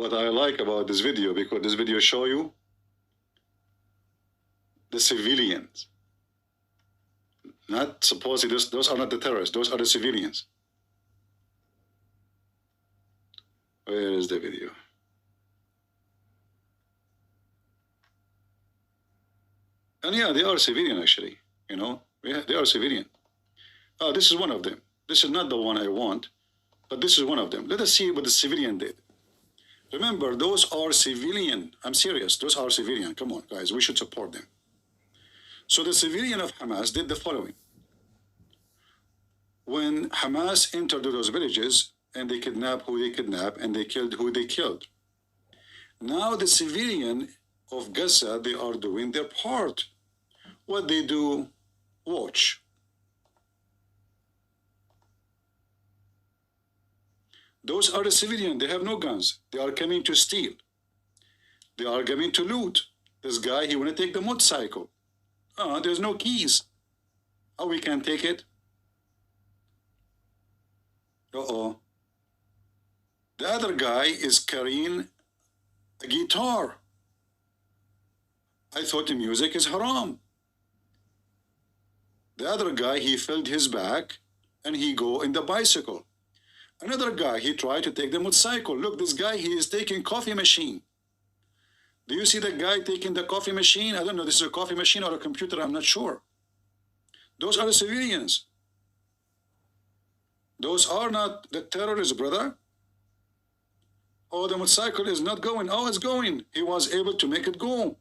what I like about this video, because this video show you the civilians. Not supposedly, those are not the terrorists, those are the civilians. Where is the video? And yeah, they are civilian actually, you know, they are civilian. Oh, this is one of them. This is not the one I want, but this is one of them. Let us see what the civilian did. Remember, those are civilian. I'm serious, those are civilian. Come on, guys, we should support them. So the civilian of Hamas did the following. When Hamas entered those villages and they kidnapped who they kidnapped and they killed who they killed, now the civilian of Gaza, they are doing their part. What they do, watch. Those are the civilians, they have no guns. They are coming to steal. They are coming to loot. This guy, he want to take the motorcycle. There's no keys. How we can take it? Uh-oh. The other guy is carrying a guitar. I thought the music is haram. The other guy, he filled his bag and he go in the bicycle. Another guy, he tried to take the motorcycle. Look, this guy, he is taking coffee machine. Do you see the guy taking the coffee machine? I don't know, this is a coffee machine or a computer, I'm not sure. Those are the civilians. Those are not the terrorists, brother. Oh, the motorcycle is not going. Oh, it's going. He was able to make it go.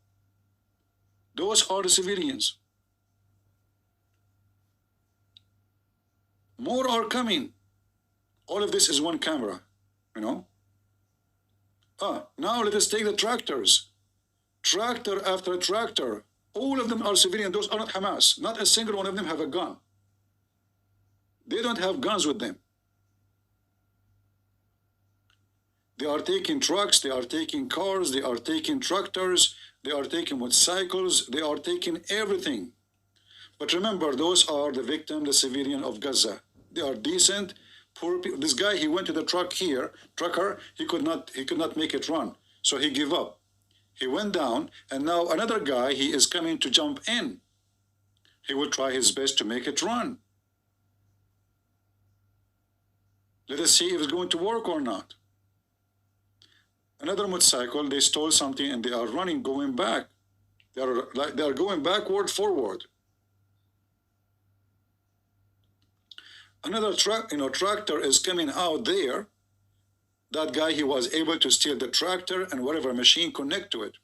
Those are the civilians. More are coming. All of this is one camera, you know. Now let us take the tractors. Tractor after tractor. All of them are civilian. Those are not Hamas. Not a single one of them have a gun. They don't have guns with them. They are taking trucks, they are taking cars, they are taking tractors, they are taking motorcycles, they are taking everything. But remember, those are the victim, the civilian of Gaza. They are decent, poor people. This guy, he went to the trucker, he could not make it run. So he gave up. He went down, and now another guy, he is coming to jump in. He will try his best to make it run. Let us see if it's going to work or not. Another motorcycle, they stole something and they are running, going back. They are going backward, forward. Another tractor is coming out there. That guy, he was able to steal the tractor and whatever machine connect to it.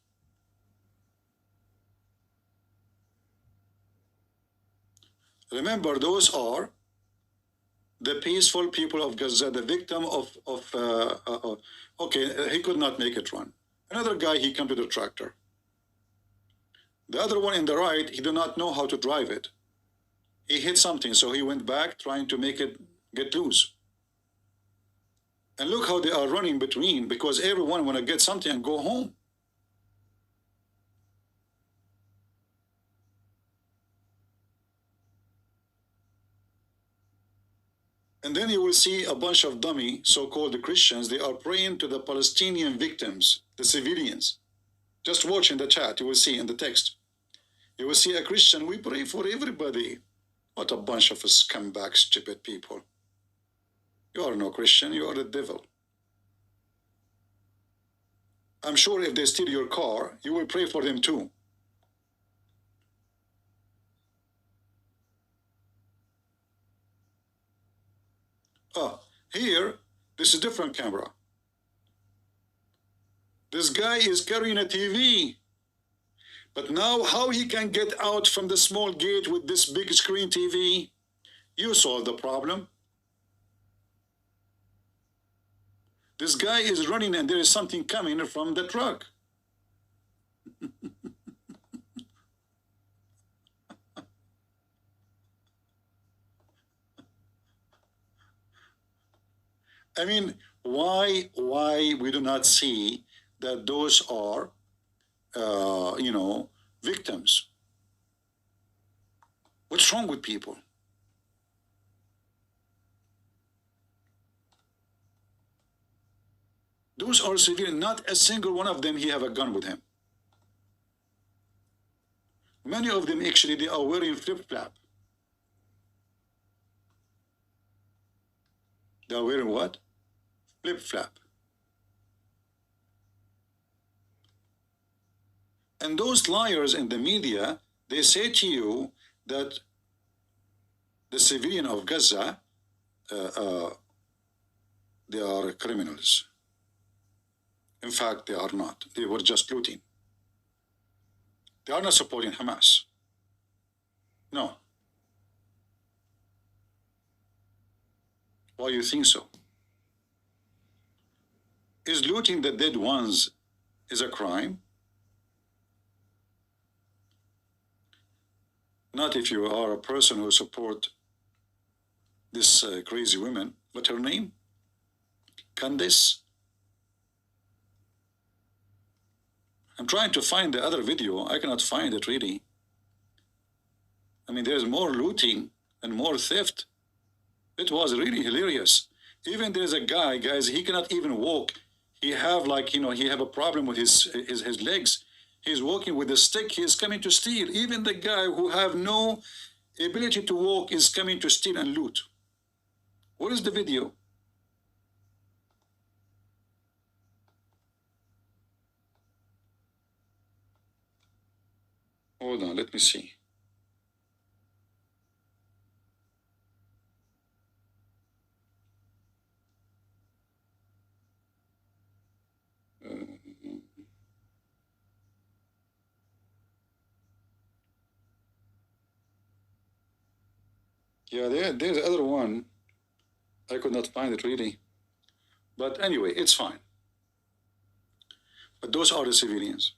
Remember, those are the peaceful people of Gaza, the victim okay, he could not make it run. Another guy, he came to the tractor. The other one in the right, he did not know how to drive it. He hit something, so he went back trying to make it get loose. And look how they are running between, because everyone want to get something and go home. And then you will see a bunch of dummy so-called Christians. They are praying to the Palestinian victims, the civilians. Just watch in the chat, you will see in the text. You will see a Christian, we pray for everybody. What a bunch of scumbag, stupid people. You are no Christian, you are the devil. I'm sure if they steal your car, you will pray for them too. Here, this is a different camera. This guy is carrying a TV. But now how he can get out from the small gate with this big screen TV? You solve the problem. This guy is running and there is something coming from the truck. I mean, why we do not see that those are, victims? What's wrong with people? Those those are civilians. Not a single one of them he have a gun with him. Many of them actually they are wearing flip-flap. They are wearing what? Flip-flap. And those liars in the media, they say to you that the civilian of Gaza, they are criminals. In fact, they are not. They were just looting. They are not supporting Hamas. No. Why you think so? Is looting the dead ones is a crime? Not if you are a person who support this crazy woman. What's her name? Candice? I'm trying to find the other video. I cannot find it really. I mean, there's more looting and more theft. It was really hilarious. Even there's a guy, guys, he cannot even walk. He have like, you know, he have a problem with his legs. He's walking with a stick. He's coming to steal. Even the guy who have no ability to walk is coming to steal and loot. What is the video? Hold on, let me see. Yeah, there's the other one. I could not find it really. But anyway, it's fine. But those are the civilians.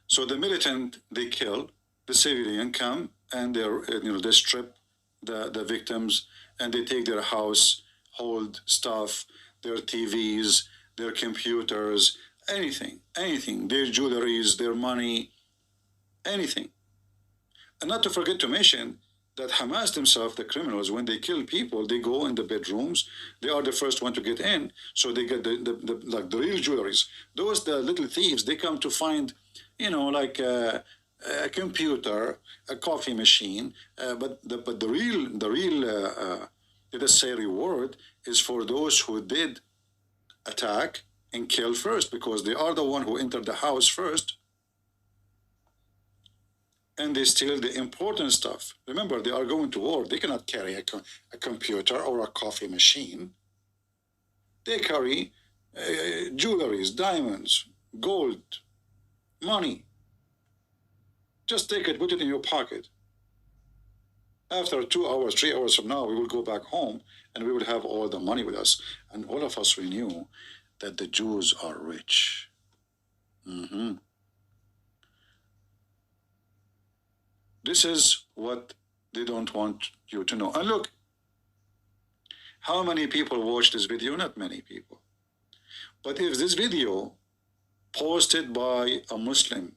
So the militant, they kill, the civilian come and they strip the victims and they take their household stuff, their TVs, their computers, anything, their jewelries, their money, anything. And not to forget to mention that Hamas themselves, the criminals, when they kill people, they go in the bedrooms. They are the first one to get in, so they get the real jewelries. Those the little thieves, they come to find, you know, like a computer, a coffee machine. But the real let us say reward is for those who did attack and kill first, because they are the one who entered the house first. And they steal the important stuff. Remember, they are going to war. They cannot carry a computer or a coffee machine. They carry jewelries, diamonds, gold, money. Just take it, put it in your pocket. After 2 hours, 3 hours from now, we will go back home and we will have all the money with us. And all of us, we knew that the Jews are rich. This is what they don't want you to know. And look, how many people watch this video? Not many people. But if this video posted by a Muslim,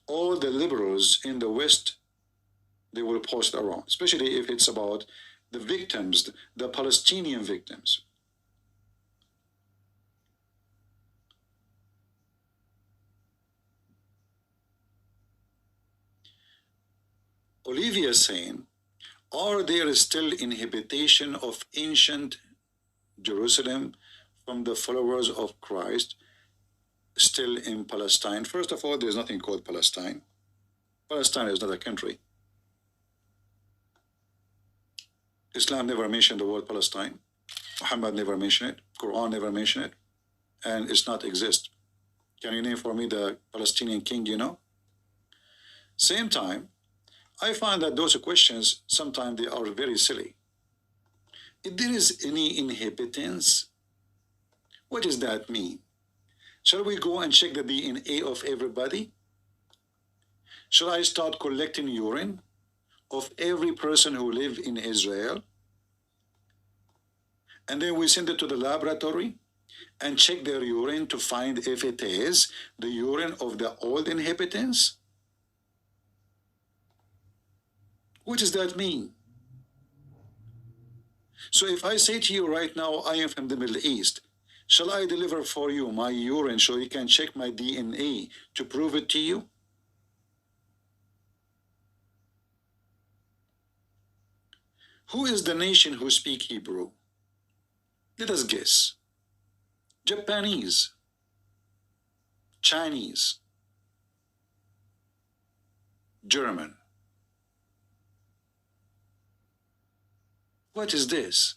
all the liberals in the West, they will post around, especially if it's about the victims, the Palestinian victims. Olivia is saying, are there still inhabitation of ancient Jerusalem from the followers of Christ still in Palestine? First of all, there's nothing called Palestine. Palestine is not a country. Islam never mentioned the word Palestine. Muhammad never mentioned it. Quran never mentioned it. And it's not exist. Can you name for me the Palestinian king you know? Same time, I find that those questions, sometimes they are very silly. If there is any inhabitants, what does that mean? Shall we go and check the DNA of everybody? Shall I start collecting urine of every person who live in Israel? And then we send it to the laboratory and check their urine to find if it is the urine of the old inhabitants? What does that mean? So if I say to you right now, I am from the Middle East, Shall I deliver for you my urine so you can check my DNA to prove it to you? Who is the nation who speak Hebrew? Let us guess. Japanese, Chinese, German. What is this?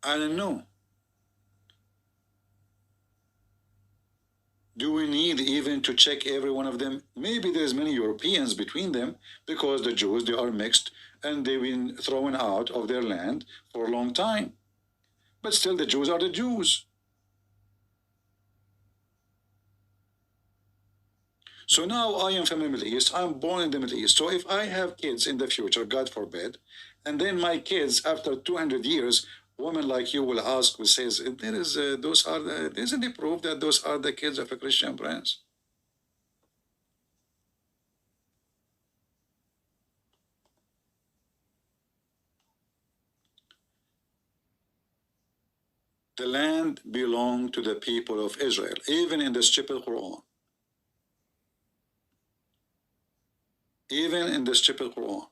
I don't know. Do we need even to check every one of them? Maybe there's many Europeans between them because the Jews, they are mixed and they've been thrown out of their land for a long time. But still the Jews are the Jews. So now I am from the Middle East. I'm born in the Middle East. So if I have kids in the future, God forbid, and then my kids, after 200 years, women like you will ask, who says, isn't it proof that those are the kids of a Christian prince? The land belonged to the people of Israel, even in the stupid Quran. Even in the stupid Quran.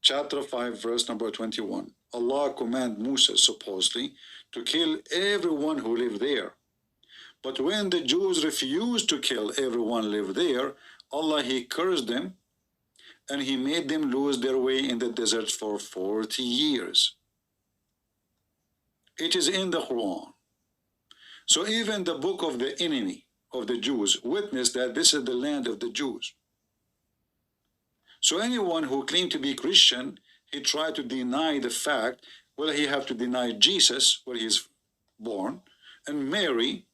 Chapter 5, verse number 21. Allah commanded Moses, supposedly, to kill everyone who lived there. But when the Jews refused to kill everyone lived there, Allah, He cursed them, and He made them lose their way in the desert for 40 years. It is in the Quran. So even the book of the enemy of the Jews witnessed that this is the land of the Jews. So anyone who claimed to be Christian, he tried to deny the fact, well, he have to deny Jesus, where he is born, and Mary,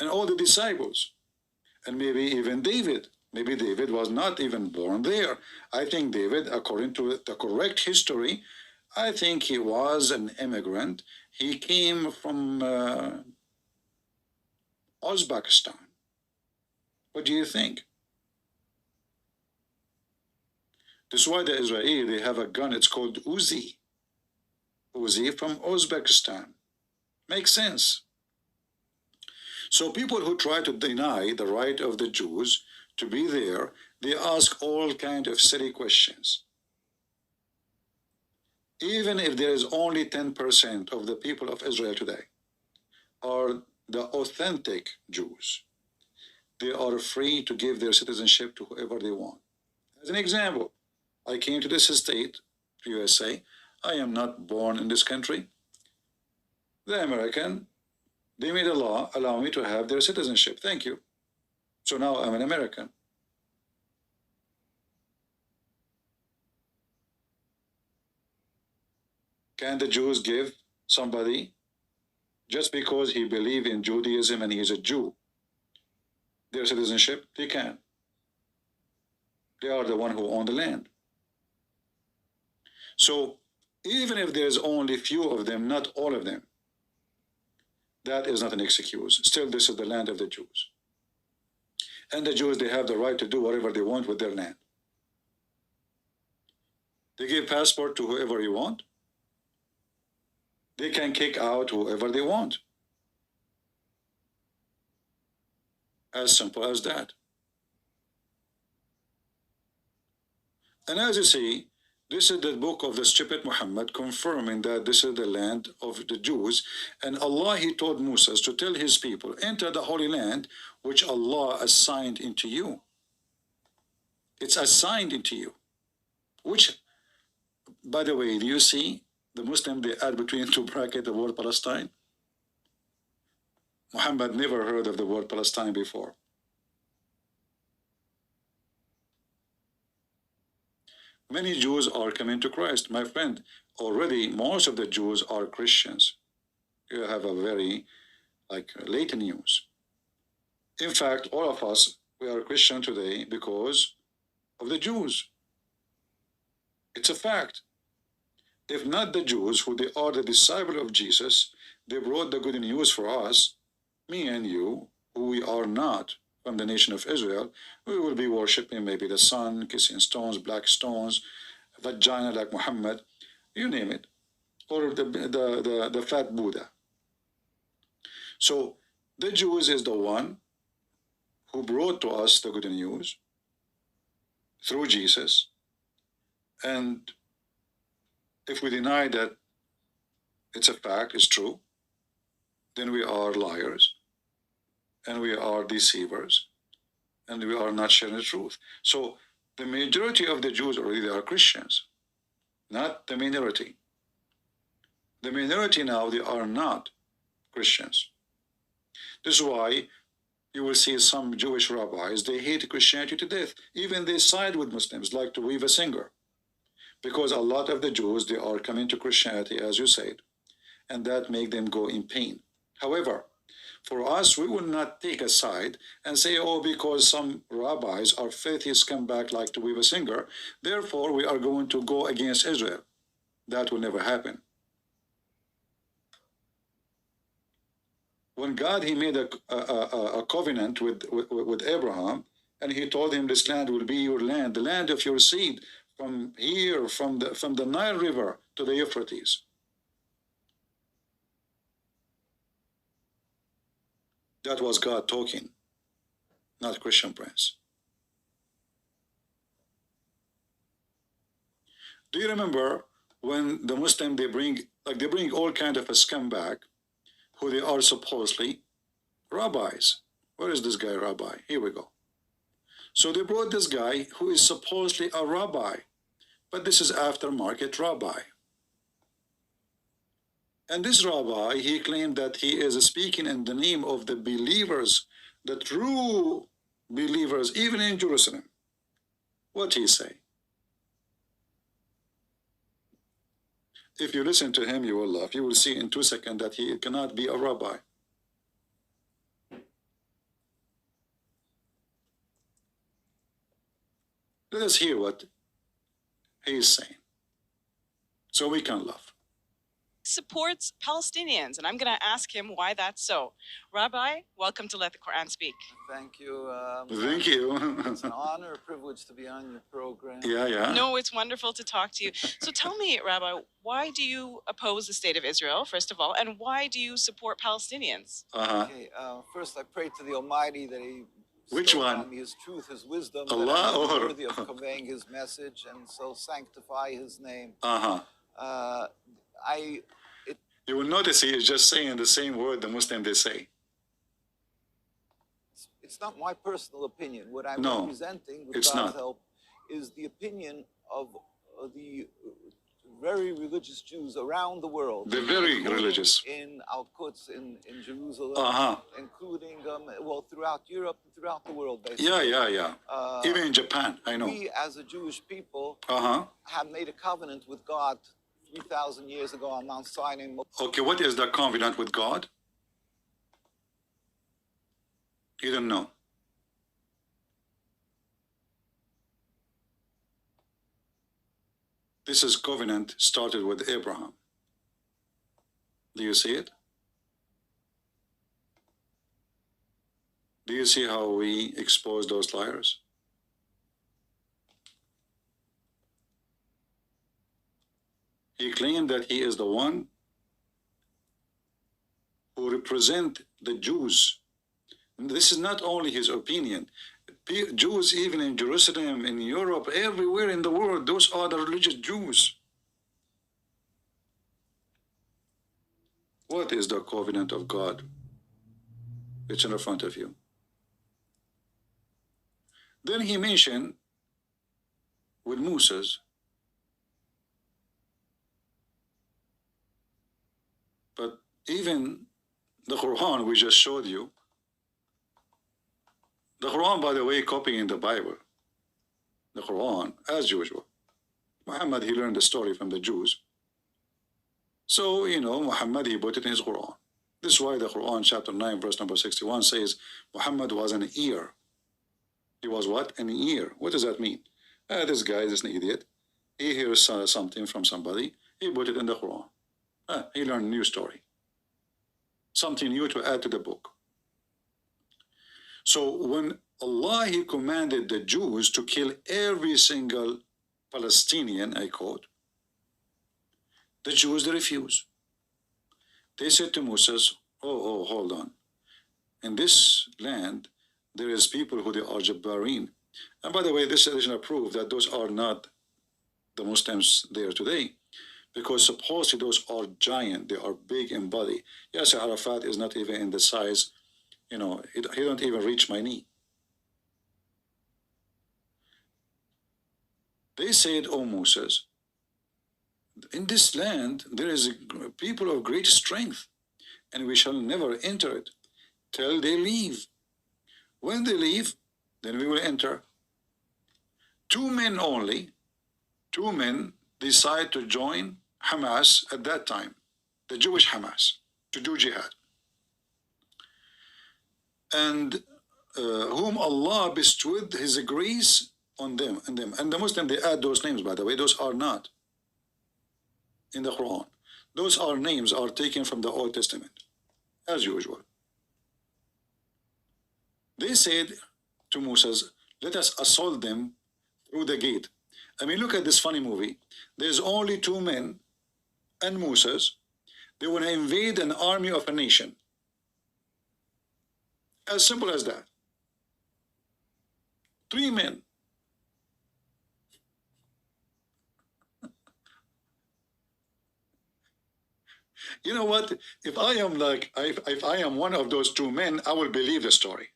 and all the disciples, and maybe even David. Maybe David was not even born there. I think David, according to the correct history, I think he was an immigrant. He came from Uzbekistan. What do you think? This is why the Israeli, they have a gun, it's called Uzi. Uzi from Uzbekistan. Makes sense. So people who try to deny the right of the Jews to be there, they ask all kinds of silly questions. Even if there is only 10% of the people of Israel today are the authentic Jews, they are free to give their citizenship to whoever they want. As an example, I came to this state, USA. I am not born in this country. The American, they made a law allow me to have their citizenship. Thank you. So now I'm an American. Can the Jews give somebody just because he believes in Judaism and he is a Jew their citizenship? They can. They are the one who own the land. So even if there's only few of them, not all of them, that is not an excuse. Still, this is the land of the Jews. And the Jews, they have the right to do whatever they want with their land. They give passport to whoever you want. They can kick out whoever they want. As simple as that. And as you see, this is the book of the stupid Muhammad confirming that this is the land of the Jews. And Allah, He told Moses to tell his people, enter the Holy Land, which Allah assigned into you. It's assigned into you. Which, by the way, do you see the Muslim, they add between two brackets the word Palestine? Muhammad never heard of the word Palestine before. Many Jews are coming to Christ. My friend, already most of the Jews are Christians. You have a very, late news. In fact, all of us, we are Christian today because of the Jews. It's a fact. If not the Jews, who they are the disciple of Jesus, they brought the good news for us, me and you, who we are not from the nation of Israel, we will be worshipping maybe the sun, kissing stones, black stones, vagina like Muhammad. you name it, or the fat Buddha. So the Jews is the one who brought to us the good news through Jesus. And if we deny that it's a fact, it's true, then we are liars, and we are deceivers, and we are not sharing the truth. So the majority of the Jews already, they are Christians, not the minority. The minority now, they are not Christians. This is why you will see some Jewish rabbis, they hate Christianity to death. Even they side with Muslims, like to weave a singer. Because a lot of the Jews, they are coming to Christianity, as you said, and that make them go in pain. However, for us, we will not take a side and say, oh, because some rabbis are filthy scumbag like to weave a singer, therefore we are going to go against Israel. That will never happen. When God, he made a covenant with Abraham, and he told him this land will be your land, the land of your seed, from here, from the Nile River to the Euphrates. That was God talking, not Christian Prince. Do you remember when the Muslim, they bring all kind of a scumbag, who they are supposedly rabbis. Where is this guy, rabbi? Here we go. So they brought this guy who is supposedly a rabbi, but this is aftermarket rabbi. And this rabbi, he claimed that he is speaking in the name of the believers, the true believers, even in Jerusalem. What he say? If you listen to him, you will laugh. You will see in 2 seconds that he cannot be a rabbi. Let us hear what he is saying, so we can laugh. Supports Palestinians, and I'm going to ask him why that's so. Rabbi, welcome to Let the Quran Speak. Thank you. Thank you. It's an honor, a privilege to be on your program. Yeah. No, it's wonderful to talk to you. So tell me, Rabbi, why do you oppose the state of Israel, first of all, and why do you support Palestinians? Okay, first I pray to the Almighty that He Which bestow one? upon me His truth, His wisdom, Allah that I may be or- worthy of conveying His message, and so sanctify His name. You will notice he is just saying the same word the Muslim they say. It's not my personal opinion. What I'm No, representing, with it's God's not. help, is the opinion of the very religious Jews around the world. They're very including religious. In Al-Quds, in Jerusalem, including, throughout Europe and throughout the world, basically. Yeah. Even in Japan, I know. We, as a Jewish people, have made a covenant with God 3,000 years ago on Mount Sinai. Okay, what is the covenant with God? You don't know. This is covenant started with Abraham. Do you see it? Do you see how we expose those liars? He claimed that he is the one who represent the Jews. And this is not only his opinion. Jews, even in Jerusalem, in Europe, everywhere in the world, those are the religious Jews. What is the covenant of God? It's in front of you. Then he mentioned with Moses, but even the Quran we just showed you, the Quran, by the way, copying the Bible. The Quran, as usual. Muhammad, he learned the story from the Jews. So, Muhammad, he put it in his Quran. This is why the Quran, chapter 9, verse number 61 says, Muhammad was an ear. He was what? An ear. What does that mean? This guy is an idiot. He hears something from somebody. He put it in the Quran. He learned a new story. Something new to add to the book. So when Allah, he commanded the Jews to kill every single Palestinian, I quote, The Jews, they refuse. They said to Moses, oh, hold on. In this land, there is people who they are Jabbarin. And by the way, this additional proof that those are not the Muslims there today, because supposedly those are giant, they are big in body. Yes, Arafat is not even in the size, he don't even reach my knee. They said, oh Moses, in this land there is a people of great strength, and we shall never enter it till they leave. When they leave, then we will enter. 2 men only, 2 men decide to join Hamas at that time, the Jewish Hamas, to do jihad. And whom Allah bestowed His grace on them. And the Muslims, they add those names, by the way. Those are not in the Quran. Those are names are taken from the Old Testament, as usual. They said to Moses, let us assault them through the gate. I mean, look at this funny movie. There's only 2 men and Moses. They want to invade an army of a nation. As simple as that. 3 men. You know what? If I am one of those 2 men, I will believe the story.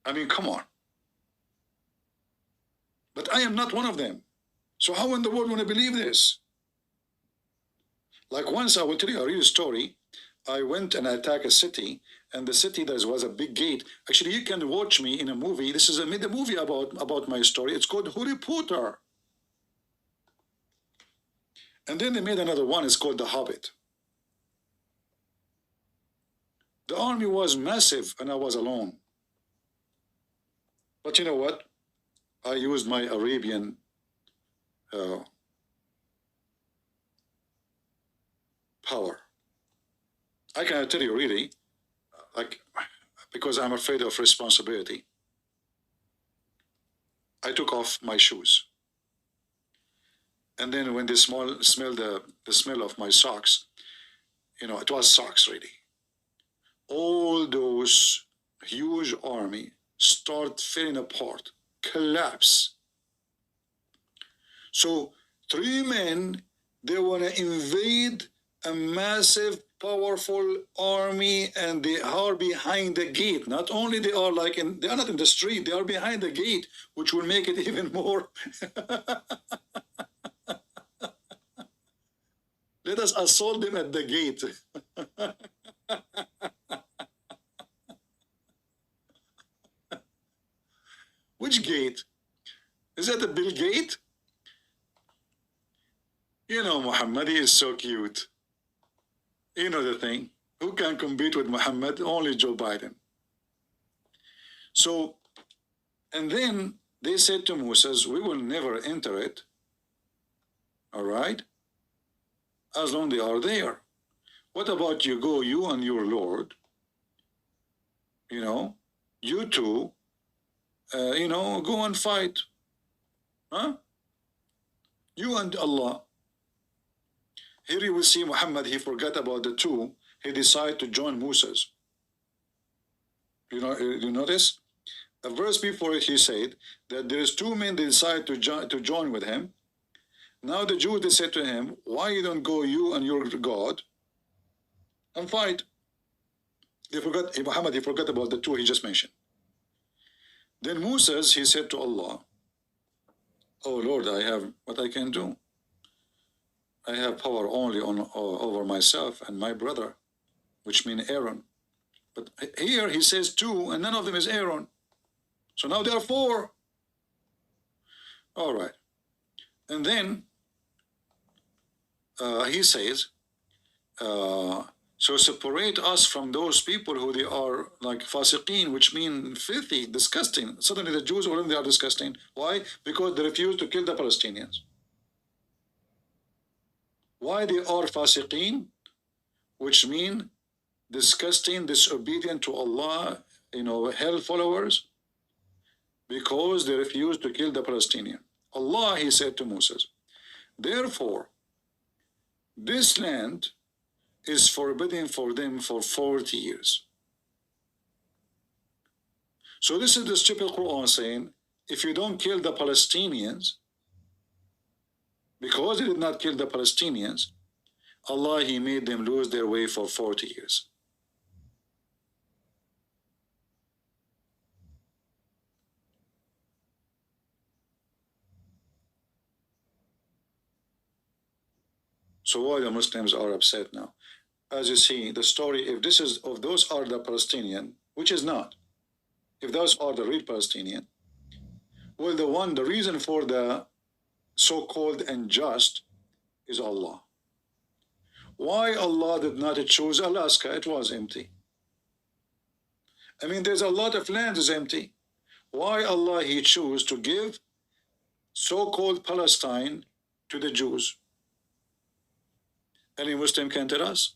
I mean, come on. But I am not one of them. So how in the world will I believe this? Like once, I will tell you a real story. I went and attacked a city, and the city there was a big gate. Actually, you can watch me in a movie. This is made a movie about my story. It's called Harry Potter. And then they made another one. It's called The Hobbit. The army was massive, and I was alone. But you know what? I used my Arabian power. I cannot tell you really, because I'm afraid of responsibility. I took off my shoes. And then when they smelled the smell of my socks, it was socks really. All those huge army start falling apart, collapse. So 3 men, they want to invade a massive, powerful army, and they are behind the gate. Not only they are they are not in the street, they are behind the gate, which will make it even more. Let us assault them at the gate. Which gate? Is that the Bill Gate? Muhammad, he is so cute. You know the thing. Who can compete with Muhammad? Only Joe Biden. So, and then they said to Moses, we will never enter it. All right? As long as they are there. What about you go, you and your Lord? You two, go and fight. Huh? You and Allah. Here you will see Muhammad, he forgot about the 2. He decided to join Moses. You notice? A verse before it, he said that there is 2 men that decide to join with him. Now the Jews, they said to him, why you don't go, you and your God, and fight? Muhammad, he forgot about the 2 he just mentioned. Then Moses, he said to Allah, oh Lord, I have what I can do. I have power only over myself and my brother, which means Aaron. But here he says 2, and none of them is Aaron. So now there are 4. All right. And then he says, so separate us from those people who they are like fasiqeen, which mean filthy, disgusting. Suddenly the Jews, all of them, they are disgusting. Why? Because they refuse to kill the Palestinians. Why they are fasiqeen? Which mean disgusting, disobedient to Allah, hell followers, because they refuse to kill the Palestinian. Allah, he said to Moses, therefore, This land is forbidden for them for 40 years. So this is the stupid Quran saying, if you don't kill the Palestinians, because they did not kill the Palestinians, Allah, He made them lose their way for 40 years. So why the Muslims are upset now? As you see, the story, if this is, if those are the Palestinian, which is not, if those are the real Palestinian, well, the reason for the so-called unjust is Allah. Why Allah did not choose Alaska? It was empty. I mean, there's a lot of land is empty. Why Allah He chose to give so-called Palestine to the Jews? Any Muslim can tell us?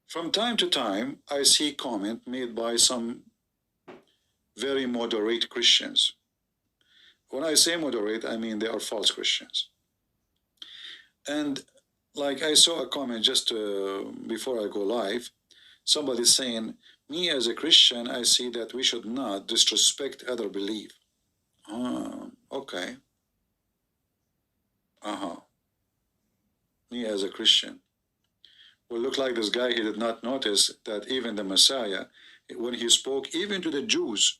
From time to time, I see comment made by some very moderate Christians. When I say moderate, I mean they are false Christians. And like I saw a comment just before I go live, somebody saying, me as a Christian, I see that we should not disrespect other belief. Okay. Me as a Christian. Well, look like this guy, he did not notice that even the Messiah, when he spoke even to the Jews,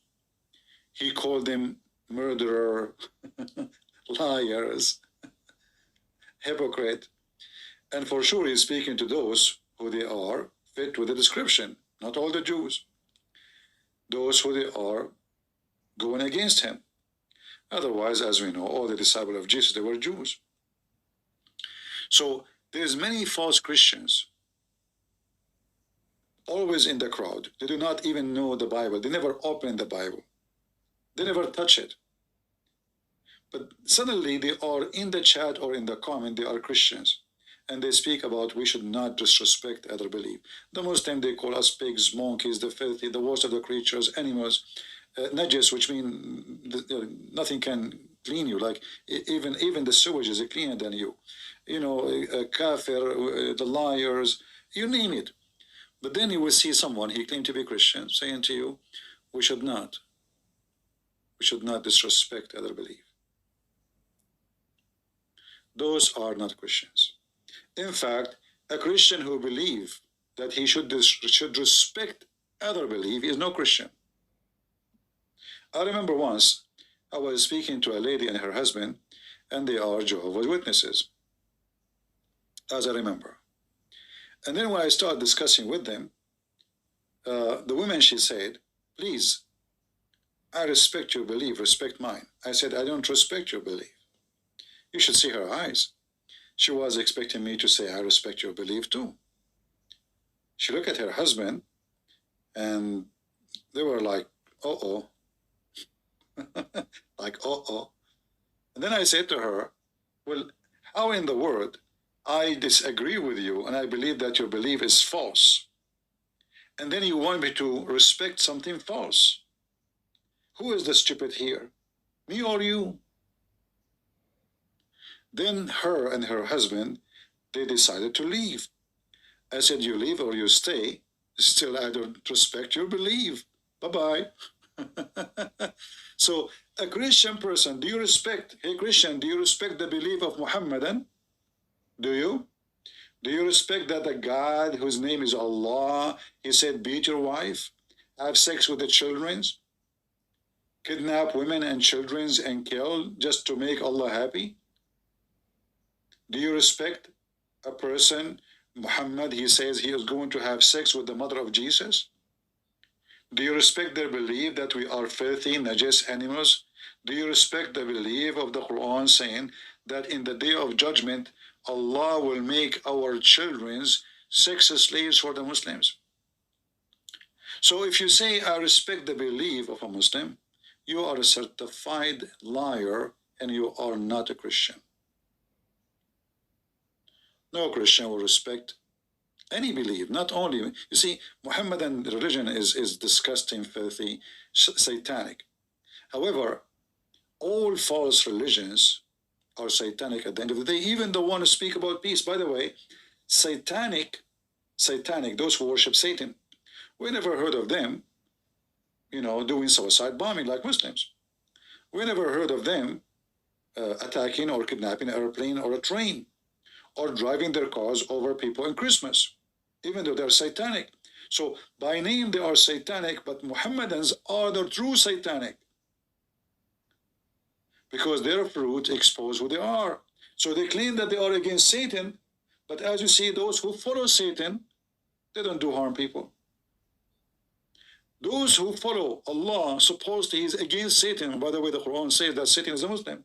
he called them murderer, liars, hypocrite. And for sure he's speaking to those who they are fit with the description, not all the Jews. Those who they are going against him. Otherwise, as we know, all the disciples of Jesus, they were Jews. So there's many false Christians always in the crowd. They do not even know the Bible. They never open the Bible. They never touch it. But suddenly they are in the chat or in the comment, they are Christians. And they speak about we should not disrespect other belief. The Muslim, they call us pigs, monkeys, the filthy, the worst of the creatures, animals, najis, which mean nothing can clean you. Like even the sewage is cleaner than you. You know, kafir, the liars, you name it. But then you will see someone, he claimed to be Christian, saying to you, we should not disrespect other belief. Those are not Christians. In fact, a Christian who believes that he should respect other belief is no Christian. I remember once I was speaking to a lady and her husband, and they are Jehovah's Witnesses, as I remember. And then when I started discussing with them, the woman, she said, please, I respect your belief, respect mine. I said, I don't respect your belief. You should see her eyes. She was expecting me to say, I respect your belief too. She looked at her husband, and they were like, uh-oh. Like, uh-oh. And then I said to her, well, how in the world I disagree with you and I believe that your belief is false, and then you want me to respect something false? Who is the stupid here, me or you? Then her and her husband, they decided to leave. I said, you leave or you stay. Still, I don't respect your belief. Bye-bye. So a Christian person, do you respect, hey Christian, do you respect the belief of Muhammadan? Do you? Do you respect that the God whose name is Allah, he said, beat your wife, have sex with the children, kidnap women and children and kill just to make Allah happy? Do you respect a person, Muhammad, he says he is going to have sex with the mother of Jesus? Do you respect their belief that we are filthy, najis animals? Do you respect the belief of the Quran saying that in the day of judgment, Allah will make our children sex slaves for the Muslims? So if you say, I respect the belief of a Muslim, you are a certified liar and you are not a Christian. No Christian will respect Any belief, not only, you see, Muhammadan religion is disgusting, filthy, satanic. However, all false religions are satanic at the end of the day, even the one who speak about peace. By the way, satanic, those who worship Satan, we never heard of them, doing suicide bombing like Muslims. We never heard of them attacking or kidnapping an airplane or a train, or driving their cars over people in Christmas, even though they're satanic. So by name they are satanic, but Muhammadans are the true satanic, because their fruit expose who they are. So they claim that they are against Satan, but as you see, those who follow Satan, they don't do harm people. Those who follow Allah, supposedly he's against Satan. By the way, the Quran says that Satan is a Muslim.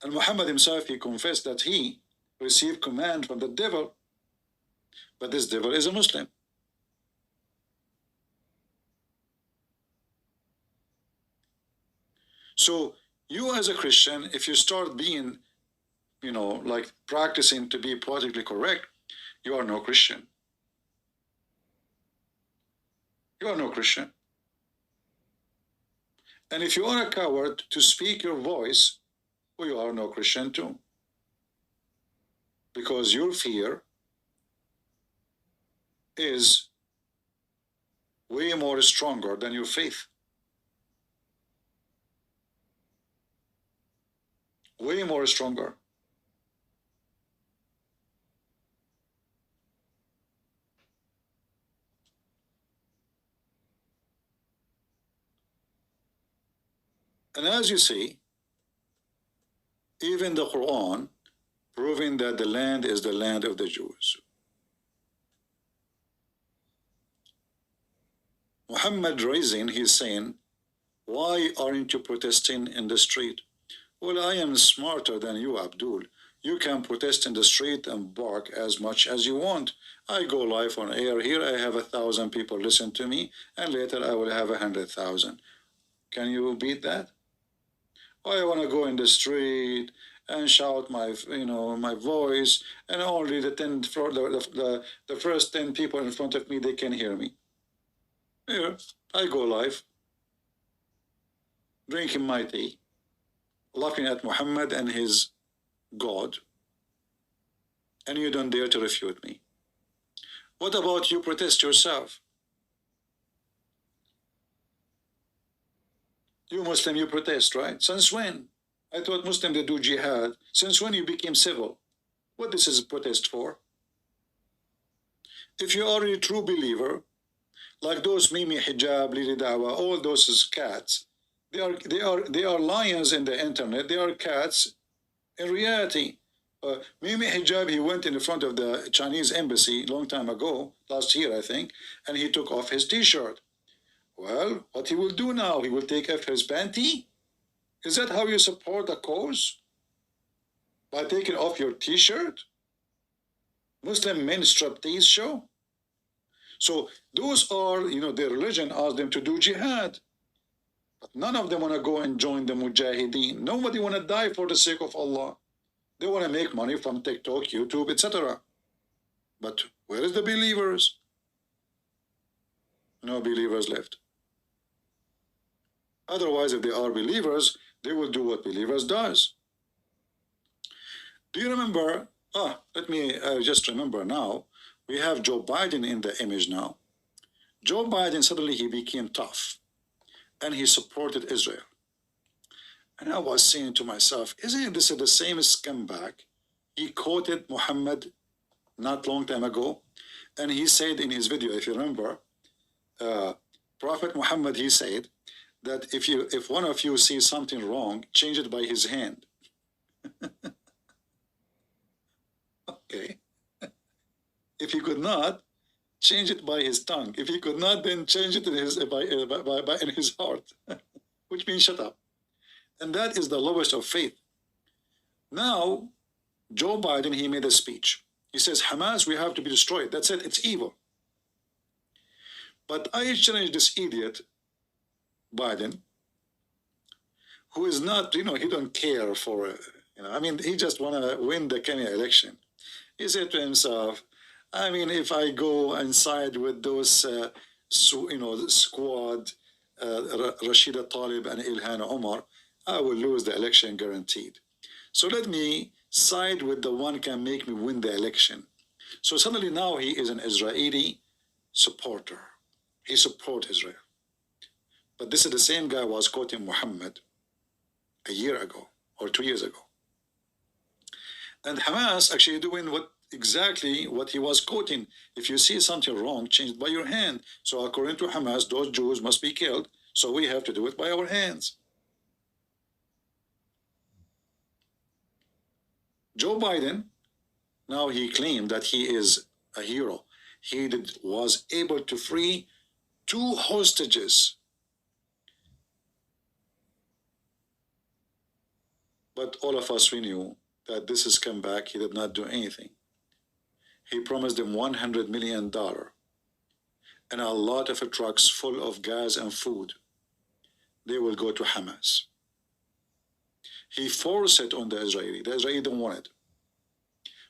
And Muhammad himself, he confessed that he received command from the devil, but this devil is a Muslim. So you as a Christian, if you start being, like practicing to be politically correct, you are no Christian. You are no Christian. And if you are a coward to speak your voice, well, you are no Christian too. Because your fear is way more stronger than your faith. Way more stronger. And as you see, even the Quran proving that the land is the land of the Jews. Muhammad raising, he's saying, why aren't you protesting in the street? Well, I am smarter than you, Abdul. You can protest in the street and bark as much as you want. I go live on air. Here I have 1,000 people listen to me, and later I will have 100,000. Can you beat that? I want to go in the street and shout my, my voice, and only the first 10 people in front of me, they can hear me. Here, I go live, drinking my tea, laughing at Muhammad and his God, and you don't dare to refute me. What about you protest yourself? You Muslim, you protest, right? Since when? I thought Muslim, they do jihad. Since when you became civil? What this is a protest for? If you are a true believer, like those Mimi Hijab, Lili Dawa, all those is cats. They are lions in the internet. They are cats in reality. Mimi Hijab, he went in the front of the Chinese embassy a long time ago, last year I think, and he took off his t-shirt. Well, what he will do now? He will take off his panty? Is that how you support a cause? By taking off your t-shirt? Muslim men striptease show? So those are, their religion asked them to do jihad. But none of them want to go and join the mujahideen. Nobody want to die for the sake of Allah. They want to make money from TikTok, YouTube, etc. But where is the believers? No believers left. Otherwise, if they are believers, they will do what believers does. Do you remember? Let me just remember now. We have Joe Biden in the image now. Joe Biden, suddenly he became tough, and he supported Israel. And I was saying to myself, isn't this the same scumbag? He quoted Muhammad not long time ago, and he said in his video, if you remember, Prophet Muhammad, he said that if one of you sees something wrong, change it by his hand. Okay. If he could not, change it by his tongue. If he could not, then change it in his heart, which means shut up. And that is the lowest of faith. Now, Joe Biden, he made a speech. He says, Hamas, we have to be destroyed. That's it. It's evil. But I challenge this idiot, Biden, who is not, he don't care for, he just want to win the Kenya election. He said to himself, I mean, if I go and side with those, the squad, Rashida Talib and Ilhan Omar, I will lose the election guaranteed. So let me side with the one can make me win the election. So suddenly now he is an Israeli supporter. He supports Israel. But this is the same guy who was quoting Muhammad a year ago or 2 years ago. And Hamas actually doing exactly what he was quoting. If you see something wrong, change it by your hand. So according to Hamas, those Jews must be killed. So we have to do it by our hands. Joe Biden, now he claimed that he is a hero. He was able to free 2 hostages. But all of us, we knew that this has come back. He did not do anything. He promised them $100 million and a lot of trucks full of gas and food. They will go to Hamas. He forced it on the Israeli. The Israeli don't want it.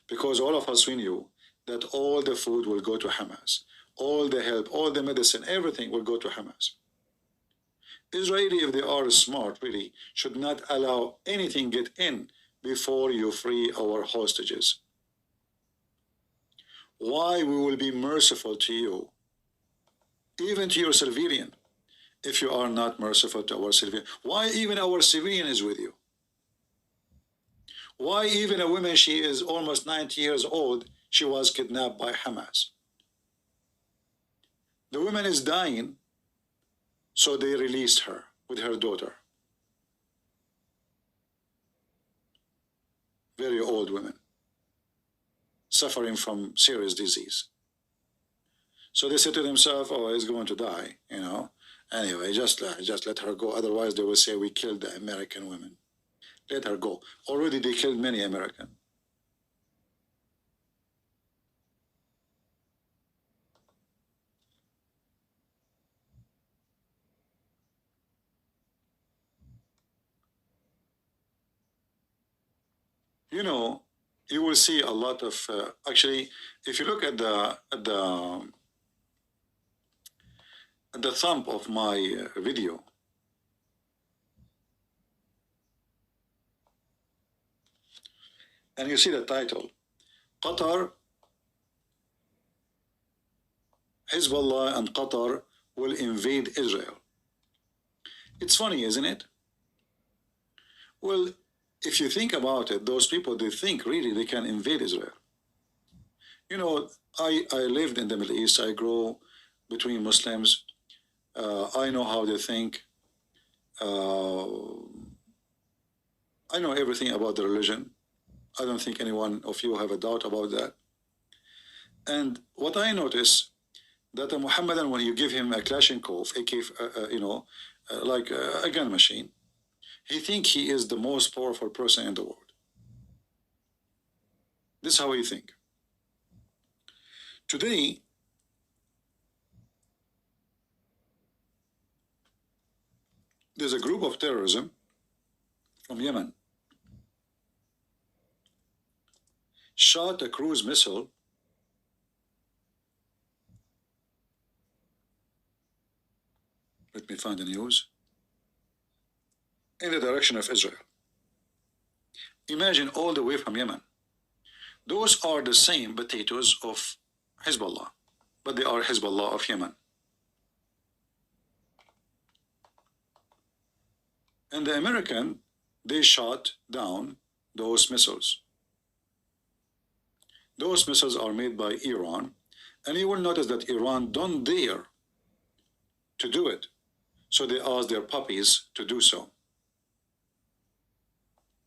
Because all of us, we knew that all the food will go to Hamas. All the help, all the medicine, everything will go to Hamas. Israeli, if they are smart, really, should not allow anything get in before you free our hostages. Why we will be merciful to you, even to your civilian, if you are not merciful to our civilian? Why even our civilian is with you? Why even a woman, she is almost 90 years old, she was kidnapped by Hamas? The woman is dying, so they released her with her daughter. Very old women, suffering from serious disease. So they said to themselves, oh, he's going to die, you know. Anyway, just let her go. Otherwise, they will say we killed the American women. Let her go. Already they killed many Americans. You know, you will see a lot of actually, if you look at the thumb of my video, and you see the title, Qatar, Hezbollah and Qatar will invade Israel. It's funny, isn't it? Well, if you think about it, those people, they think really they can invade Israel. You know, I lived in the Middle East. I grew between Muslims. I know how they think. I know everything about the religion. I don't think anyone of you have a doubt about that. And what I notice, that a Muhammadan, when you give him a Kalashnikov, like a gun machine, he thinks he is the most powerful person in the world. This is how he think. Today, there's a group of terrorism from Yemen shot a cruise missile let me find the news in the direction of Israel. Imagine all the way from Yemen. Those are the same potatoes of Hezbollah, but they are Hezbollah of Yemen. And the American, they shot down those missiles. Those missiles are made by Iran, and you will notice that Iran don't dare to do it. So they ask their puppies to do so.